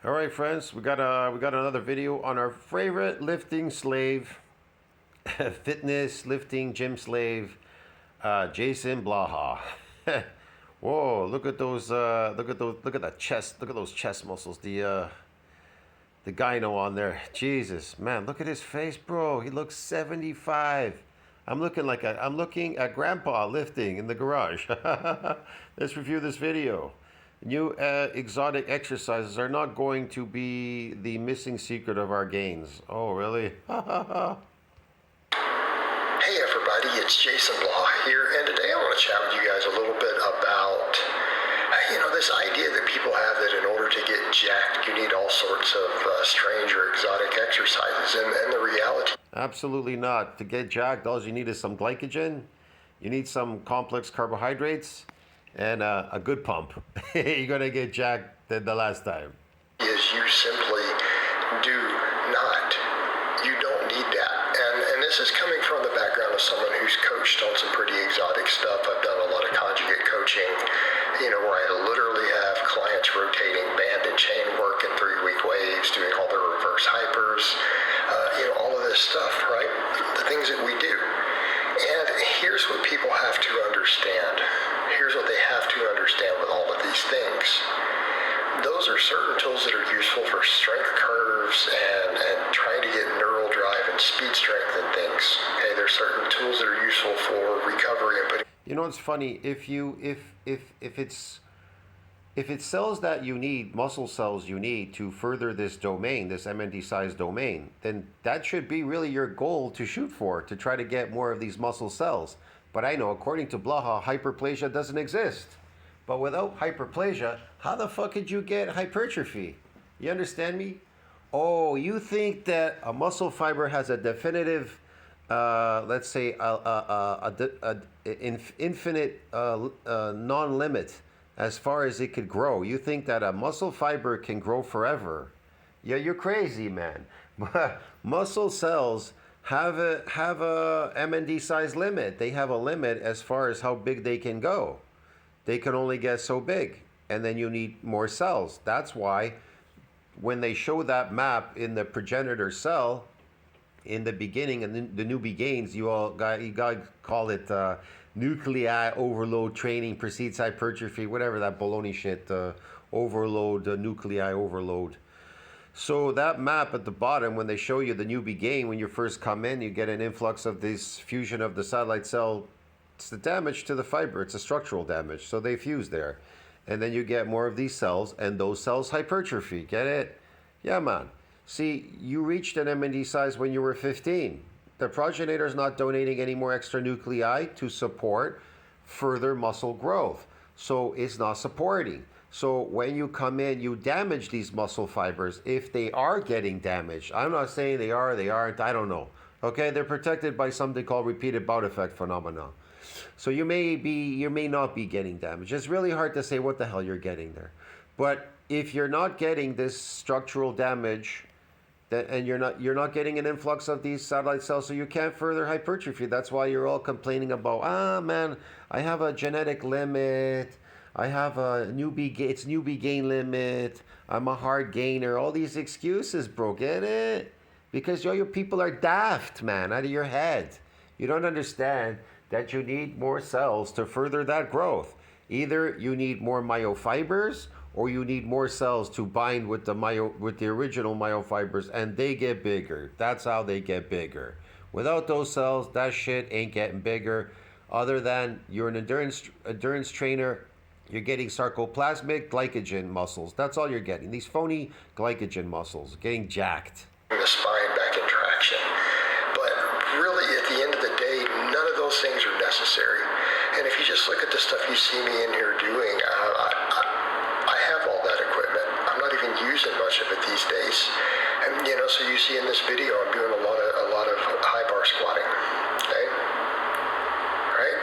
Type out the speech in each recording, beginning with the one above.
All right, friends, we got another video on our favorite lifting slave, fitness lifting gym slave, Jason Blaha. Whoa! Look at those! Look at that chest! Look at those chest muscles. The gyno on there. Jesus, man! Look at his face, bro. He looks 75. I'm looking at Grandpa lifting in the garage. Let's review this video. New exotic exercises are not going to be the missing secret of our gains. Oh, really? Hey everybody, it's Jason Blaha here, and today I want to chat with you guys a little bit about, this idea that people have that in order to get jacked, you need all sorts of strange or exotic exercises, and the reality. Absolutely not. To get jacked, all you need is some glycogen, you need some complex carbohydrates, and a good pump. You're gonna get jacked than the last time. Is you simply you don't need that. And this is coming from the background of someone who's coached on some pretty exotic stuff. I've done a lot of conjugate coaching, where I literally have clients rotating band and chain work in 3-week waves, doing all their reverse hypers, all of this stuff, right? The things that we do. And here's what people have to understand. Here's what they have to understand with all of these things. Those are certain tools that are useful for strength curves and trying to get neural drive and speed strength and things. Okay, there's certain tools that are useful for recovery and putting. You know, it's funny, if it's cells that you need, muscle cells you need to further this domain, this MND size domain, then that should be really your goal to shoot for, to try to get more of these muscle cells. But I know, according to Blaha, hyperplasia doesn't exist. But without hyperplasia, how the fuck could you get hypertrophy? You understand me? Oh, you think that a muscle fiber has a definitive, let's say, infinite non-limit as far as it could grow. You think that a muscle fiber can grow forever? Yeah, you're crazy, man. Muscle cells have a MND size limit. They have a limit as far as how big they can go. They can only get so big, and then you need more cells. That's why when they show that map in the progenitor cell in the beginning and the newbie gains, you got call it nuclei overload training precedes hypertrophy, whatever that baloney shit, overload, nuclei overload. So that map at the bottom, when they show you the newbie gain, when you first come in, you get an influx of this fusion of the satellite cell. It's the damage to the fiber. It's a structural damage. So they fuse there. And then you get more of these cells, and those cells hypertrophy. Get it? Yeah, man. See, you reached an MND size when you were 15. The progenitor is not donating any more extra nuclei to support further muscle growth. So it's not supporting. So when you come in, you damage these muscle fibers if they are getting damaged. I'm not saying they aren't, I don't know. Okay, they're protected by something called repeated bout effect phenomena. So you may not be getting damage. It's really hard to say what the hell you're getting there. But if you're not getting this structural damage, and you're not getting an influx of these satellite cells, so you can't further hypertrophy. That's why you're all complaining about, man, I have a genetic limit. I have a newbie gain limit. I'm a hard gainer. All these excuses, bro. Get it? Because your people are daft, man, out of your head. You don't understand that you need more cells to further that growth. Either you need more myofibers or you need more cells to bind with the original myofibers, and they get bigger. That's how they get bigger. Without those cells, that shit ain't getting bigger. Other than you're an endurance trainer, you're getting sarcoplasmic glycogen muscles. That's all you're getting. These phony glycogen muscles getting jacked. The spine back in traction. But really, at the end of the day, none of those things are necessary. And if you just look at the stuff you see me in here doing, I have all that equipment. I'm not even using much of it these days. And so you see in this video, I'm doing a lot of high bar squatting. Okay, right?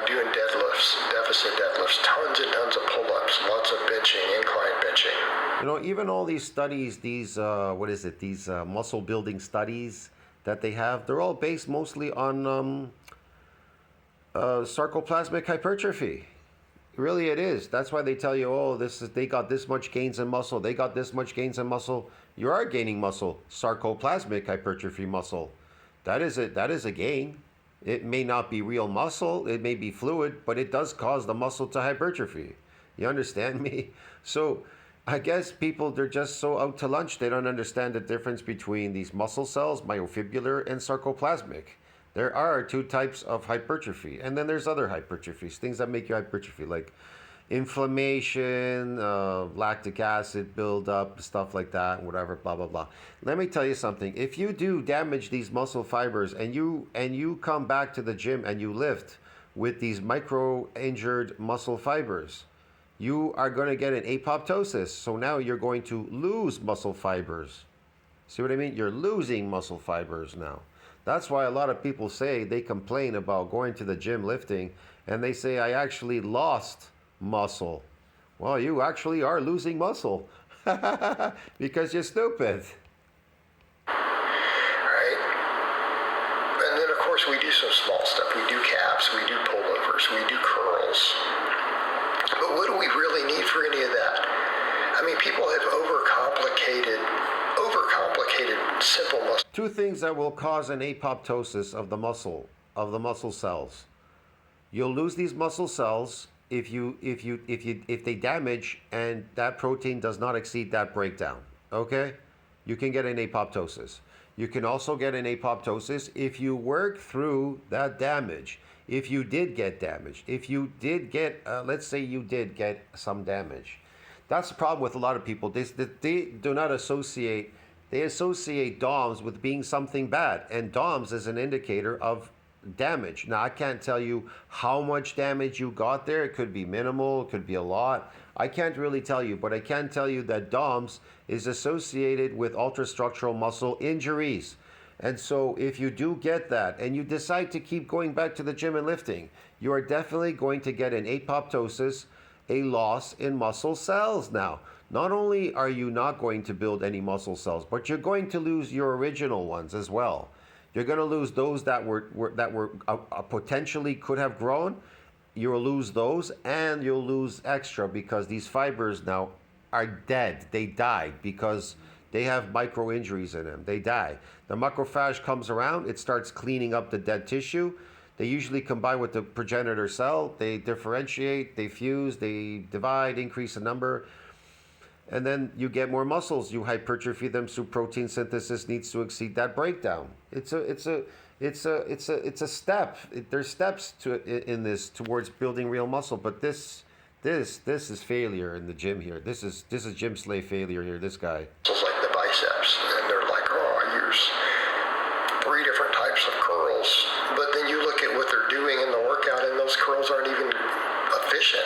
Doing deadlifts, deficit deadlifts, tons and tons of pull-ups, lots of benching, incline benching. Even all these studies, these muscle building studies that they have, they're all based mostly on sarcoplasmic hypertrophy. Really, it is. That's why they tell you, oh, this is they got this much gains in muscle. They got this much gains in muscle. You are gaining muscle. Sarcoplasmic hypertrophy muscle. That is it. That is a gain. It may not be real muscle. It may be fluid, but it does cause the muscle to hypertrophy. You understand me? So, I guess people they're just so out to lunch they don't understand the difference between these muscle cells, myofibrillar and sarcoplasmic. There are two types of hypertrophy, and then there's other hypertrophies, things that make you hypertrophy, like inflammation, lactic acid buildup, stuff like that, whatever, blah blah blah. Let me tell you something. If you do damage these muscle fibers, and you come back to the gym and you lift with these micro injured muscle fibers, you are going to get an apoptosis. So now you're going to lose muscle fibers. See what I mean? You're losing muscle fibers now. That's why a lot of people say they complain about going to the gym lifting and they say, I actually lost muscle. Well, you actually are losing muscle because you're stupid. Right? And then, of course, we do some small stuff. We do calves, we do pullovers, we do curls. But what do we really need for any of that? I mean, people have overcomplicated simple muscle. Two things that will cause an apoptosis of the muscle cells. You'll lose these muscle cells if they damage and that protein does not exceed that breakdown. Okay? You can get an apoptosis. You can also get an apoptosis if you work through that damage. If you did get damaged, if you did get, let's say you did get some damage. That's the problem with a lot of people. They do not associate, they associate DOMS with being something bad. And DOMS is an indicator of damage. Now, I can't tell you how much damage you got there. It could be minimal, it could be a lot. I can't really tell you, but I can tell you that DOMS is associated with ultrastructural muscle injuries. And so if you do get that and you decide to keep going back to the gym and lifting, you are definitely going to get an apoptosis, a loss in muscle cells. Now, not only are you not going to build any muscle cells, but you're going to lose your original ones as well. You're going to lose those that were potentially could have grown. You'll lose those, and you'll lose extra because these fibers now are dead. They died because they have micro injuries in them. They die. The macrophage comes around. It starts cleaning up the dead tissue. They usually combine with the progenitor cell. They differentiate, they fuse, they divide, increase in number, and then you get more muscles. You hypertrophy them, so protein synthesis needs to exceed that breakdown. It's a step. There's steps in this towards building real muscle, but this is failure in the gym here. This is gym slave failure here. This guy. It's like the biceps, and they're like, oh, I use 3 different types of curls. But then you look at what they're doing in the workout, and those curls aren't even efficient.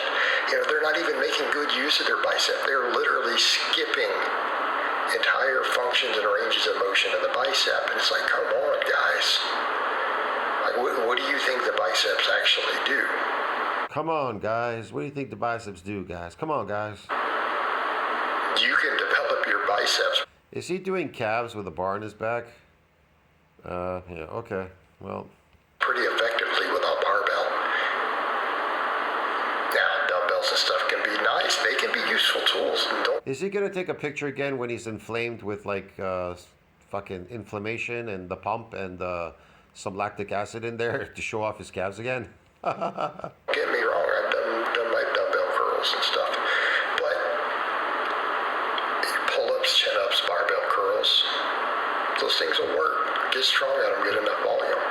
You know, they're not even making good use of their bicep. They're literally skipping entire functions and ranges of motion in the bicep. And it's like, come on, guys. Like, what do you think the biceps actually do? Come on, guys. What do you think the biceps do, guys? Come on, guys. You can develop your biceps. Is he doing calves with a bar on his back? Yeah, okay. Well, pretty effectively with a barbell. Now, dumbbells and stuff can be nice. They can be useful tools. Is he going to take a picture again when he's inflamed with like fucking inflammation and the pump and some lactic acid in there to show off his calves again? Get me wrong, I've done my dumbbell curls and stuff, but pull-ups, chin-ups, barbell curls, those things will work. Get strong at them, get enough volume.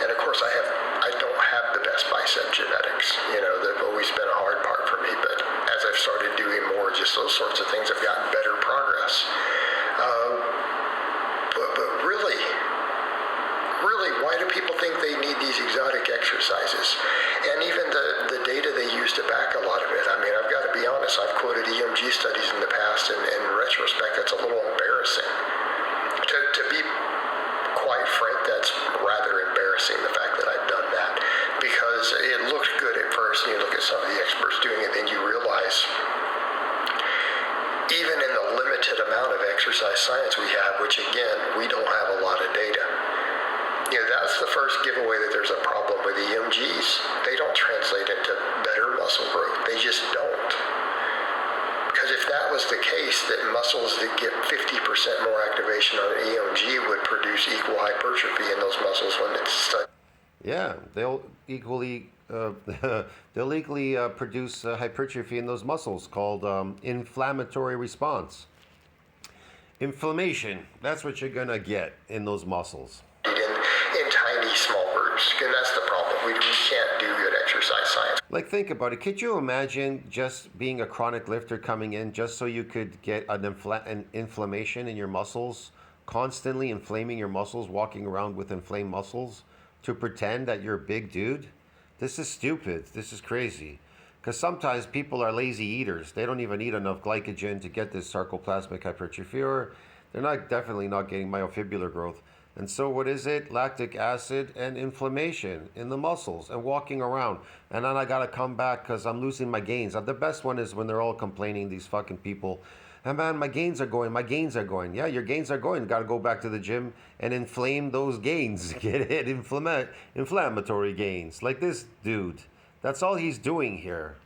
And of course, I don't have the best bicep genetics. You know, they've always been a hard part for me, but as I've started doing more, just those sorts of things, I've gotten better progress. But really, why do people think they need these exotic exercises? And even the data they use to back a lot of it. I mean, I've got to be honest, I've quoted EMG studies in the past, and in retrospect, that's a little embarrassing. To be quite frank, that's rather embarrassing, the fact that I've done that. Because it looked good at first, and you look at some of the experts doing it, then you realize even in the limited amount of exercise science we have, which again, we don't have a lot of data, That's the first giveaway that there's a problem with EMGs. They don't translate into better muscle growth. They just don't. Because if that was the case, that muscles that get 50% more activation on an EMG would produce equal hypertrophy in those muscles when it's studied. Yeah, they'll equally produce hypertrophy in those muscles called inflammatory response. Inflammation, that's what you're gonna get in those muscles. In tiny, small groups. And that's the problem. We can't do good exercise science. Like, think about it. Could you imagine just being a chronic lifter coming in just so you could get an inflammation in your muscles, constantly inflaming your muscles, walking around with inflamed muscles to pretend that you're a big dude? This is stupid. This is crazy. Because sometimes people are lazy eaters. They don't even eat enough glycogen to get this sarcoplasmic hypertrophy, or they're definitely not getting myofibrillar growth. And so what is it? Lactic acid and inflammation in the muscles and walking around. And then I got to come back because I'm losing my gains. The best one is when they're all complaining, these fucking people. And man, my gains are going. Yeah, your gains are going. You got to go back to the gym and inflame those gains. Get it? Inflammatory gains. Like this dude. That's all he's doing here.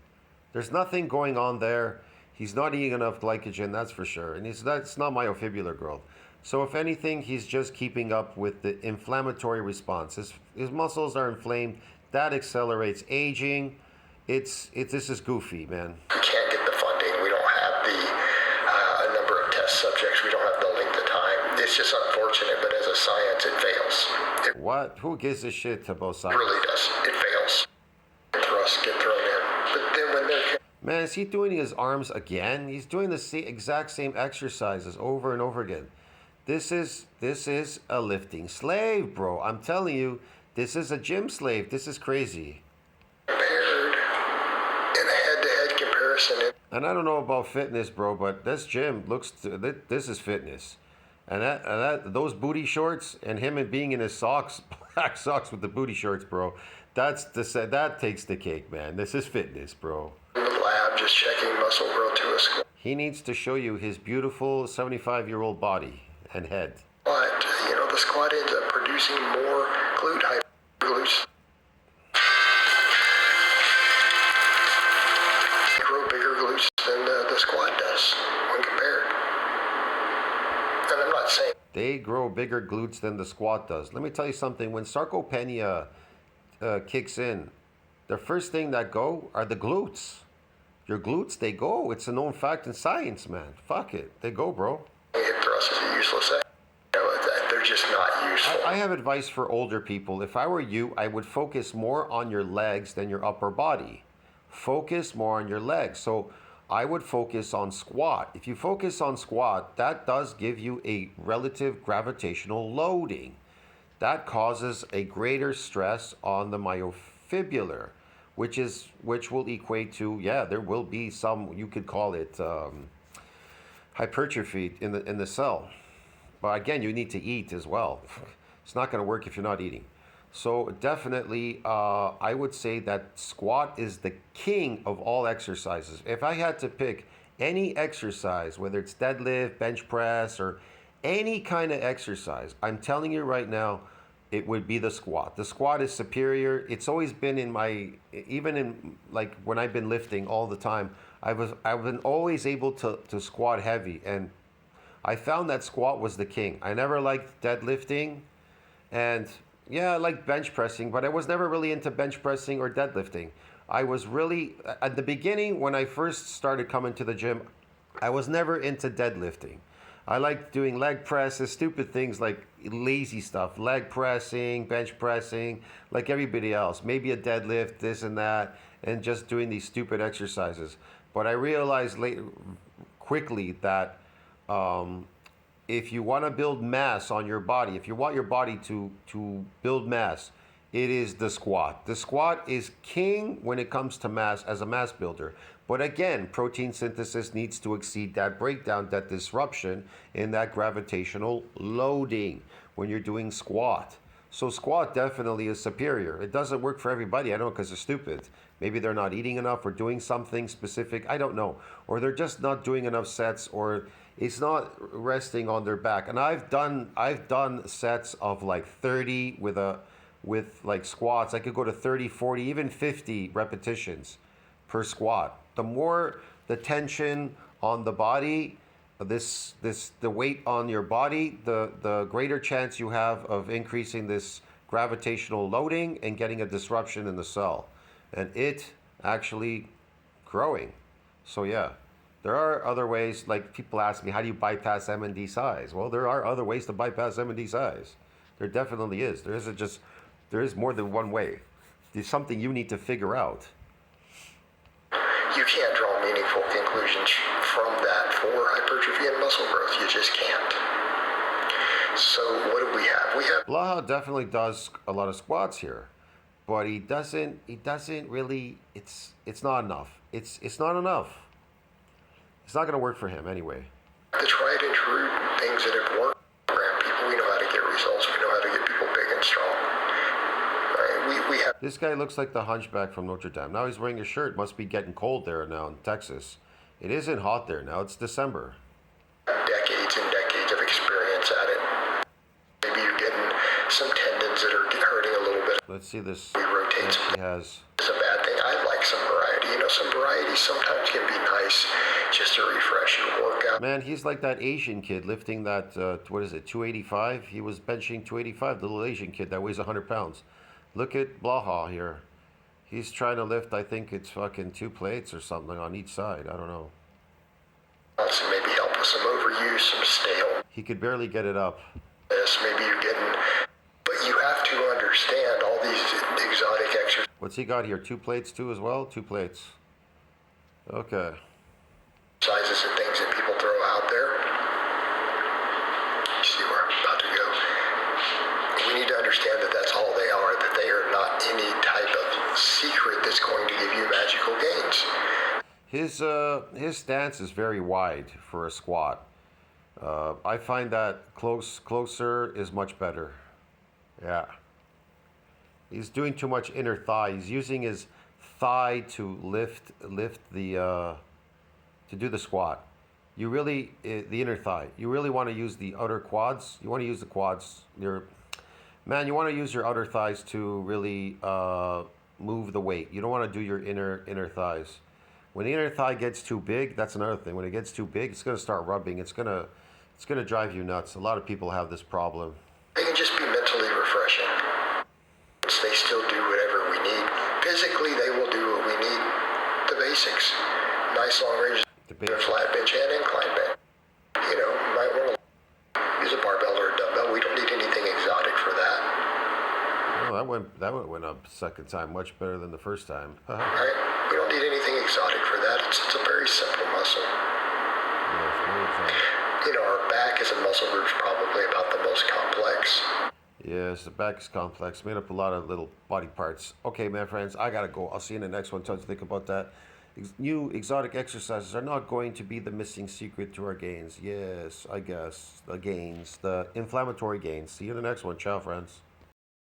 There's nothing going on there. He's not eating enough glycogen, that's for sure. And that's not myofibrillar growth. So if anything, he's just keeping up with the inflammatory response. His muscles are inflamed. That accelerates aging. This is goofy, man. We can't get the funding. We don't have the number of test subjects. We don't have the length of time. It's just unfortunate, but as a science, it fails. What? Who gives a shit about It science? really does. It fails. Thrust get thrown in. But then when they're... Man, is he doing his arms again? He's doing the exact same exercises over and over again. This is a lifting slave, bro. I'm telling you, this is a gym slave. This is crazy. Compared in a head-to-head comparison. And I don't know about fitness, bro, but this gym this is fitness. And those booty shorts and him being in his socks, black socks with the booty shorts, bro. That takes the cake, man. This is fitness, bro. In the lab, just checking muscle growth to a squat. He needs to show you his beautiful 75-year-old body and head. But, the squat ends up producing more glutes. They grow bigger glutes than the squat does when compared. And I'm not saying... They grow bigger glutes than the squat does. Let me tell you something. When sarcopenia kicks in, the first thing that go are the glutes. Your glutes, they go. It's a known fact in science, man. Fuck it. They go, bro. Hip thrust is a useless exercise. They're just not useful. I have advice for older people. If I were you, I would focus more on your legs than your upper body. Focus more on your legs. So I would focus on squat. If you focus on squat, that does give you a relative gravitational loading. That causes a greater stress on the myofibrillar, which will equate to, there will be some, you could call it hypertrophy in the cell. But again, you need to eat as well. It's not going to work if you're not eating. So definitely, I would say that squat is the king of all exercises. If I had to pick any exercise, whether it's deadlift, bench press, or any kind of exercise, I'm telling you right now, it would be the squat. The squat is superior. It's always been even in like when I've been lifting all the time, I've been always able to squat heavy, and I found that squat was the king. I never liked deadlifting, and I liked bench pressing, but I was never really into bench pressing or deadlifting. I was really, at the beginning when I first started coming to the gym, I was never into deadlifting. I liked doing leg presses, stupid things like lazy stuff, leg pressing, bench pressing, like everybody else. Maybe a deadlift, this and that, and just doing these stupid exercises. But I realized quickly that if you want to build mass on your body, if you want your body to build mass, it is the squat. The squat is king when it comes to mass as a mass builder. But again, protein synthesis needs to exceed that breakdown, that disruption in that gravitational loading when you're doing squat. So squat definitely is superior. It doesn't work for everybody, I know, because they're stupid. Maybe they're not eating enough or doing something specific, I don't know. Or they're just not doing enough sets, or It's not resting on their back. And I've done sets of like 30 with like squats. I could go to 30, 40, even 50 repetitions per squat. The more the tension on the body, the weight on your body, the greater chance you have of increasing this gravitational loading and getting a disruption in the cell, and it actually growing. So yeah, there are other ways. Like people ask me, how do you bypass MND size? Well, there are other ways to bypass MND size. There definitely is. There is more than one way. There's something you need to figure out. You can't draw meaningful conclusions from that for hypertrophy and muscle growth. You just can't. So what do we have? We have Blaha definitely does a lot of squats here, but he doesn't really. It's not enough. It's not enough. It's not going to work for him anyway. the tried and true things that have worked. People, we know how to get results. We know how to get people big and strong. Right? We have This guy looks like the hunchback from Notre Dame. Now he's wearing a shirt. Must be getting cold there now in Texas. It isn't hot there now. It's December. decades and decades of experience at it. Maybe you're getting some tendons that are hurting a little bit. Let's see this. We rotate some. He has. It's a bad thing. I like some variety. You know, some variety sometimes can be nice just to refresh your workout. Man, he's like that Asian kid lifting that, what is it, 285? He was benching 285, the little Asian kid that weighs 100 pounds. Look at Blaha here. He's trying to lift, I think it's fucking 2 plates or something on each side. I don't know. So maybe help with some overuse, some stale. He could barely get it up. Maybe you're getting, but you have to understand all these exotic exercises. What's he got here? 2 plates too as well? 2 plates. Okay. Sizes and things that people throw out there. You see where I'm about to go. We need to understand that that's all they are, that they are not any type of secret that's going to give you magical gains. His stance is very wide for a squat. I find that closer is much better. Yeah. He's doing too much inner thigh. He's using his thigh to lift the to do the squat. You really the inner thigh. You really want to use the outer quads. You want to use the quads. You want to use your outer thighs to really move the weight. You don't want to do your inner thighs. When the inner thigh gets too big, that's another thing. When it gets too big, it's going to start rubbing. It's going to drive you nuts. A lot of people have this problem. They can just be mentally refreshing. They still do whatever we need. Physically, they will do what we need. The basics. Nice long range. Flat bench and incline bench. You know, you might want to use a barbell or a dumbbell. We don't need anything exotic for that. Oh, that went up second time much better than the first time. Right? We don't need anything exotic for that. It's a very simple muscle. Yeah, it's very exotic. You know, our back as a muscle group is probably about the most complex. Yes, the back is complex, made up a lot of little body parts. Okay, man, friends, I gotta go. I'll see you in the next one. Tell you to think about that. New exotic exercises are not going to be the missing secret to our gains. Yes, I guess the gains, the inflammatory gains. See you in the next one. Ciao, friends.